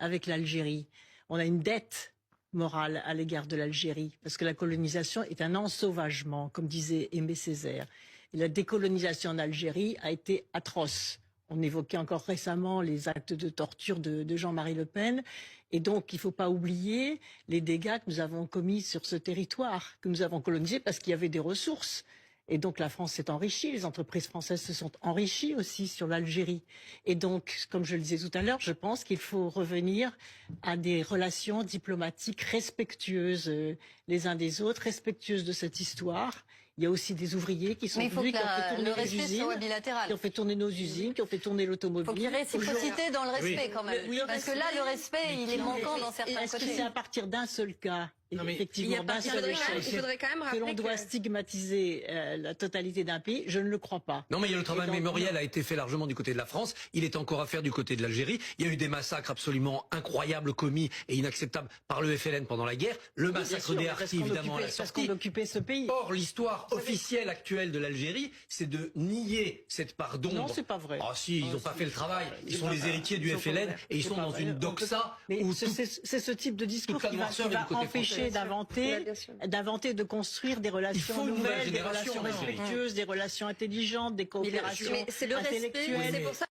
avec l'Algérie. On a une dette morale à l'égard de l'Algérie, parce que la colonisation est un ensauvagement, comme disait Aimé Césaire. Et la décolonisation en Algérie a été atroce. On évoquait encore récemment les actes de torture de Jean-Marie Le Pen. Et donc, il ne faut pas oublier les dégâts que nous avons commis sur ce territoire, que nous avons colonisé parce qu'il y avait des ressources. Et donc, la France s'est enrichie, les entreprises françaises se sont enrichies aussi sur l'Algérie. Et donc, comme je le disais tout à l'heure, je pense qu'il faut revenir à des relations diplomatiques respectueuses les uns des autres, respectueuses de cette histoire. Il y a aussi des ouvriers qui sont venus, qui ont fait tourner les usines, qui ont fait tourner nos usines, qui ont fait tourner l'automobile. Il faut qu'il y ait réciprocité dans le respect quand même. Parce que là, le respect, il est manquant dans certains côtés. Est-ce que c'est à partir d'un seul cas, effectivement, d'un seul échec, que l'on doit stigmatiser la totalité d'un pays? Je ne le crois pas. Non, mais le travail mémoriel a été fait largement du côté de la France. Il est encore à faire du côté de l'Algérie. Il y a eu des massacres absolument incroyables commis et inacceptables par le FLN pendant la guerre. Le massacre des Harkis, évidemment, à la sortie. Parce qu'on occupait ce pays. Or, l'histoire officielle actuelle de l'Algérie, c'est de nier cette part d'ombre. Non, c'est pas vrai. Ah si, ils n'ont pas fait le travail. Ils sont les héritiers du FLN et ils sont dans une doxa. C'est ce type de discours qui va empêcher d'inventer, de construire des relations nouvelles, des relations respectueuses, des relations intelligentes, des coopérations intellectuelles. C'est pour ça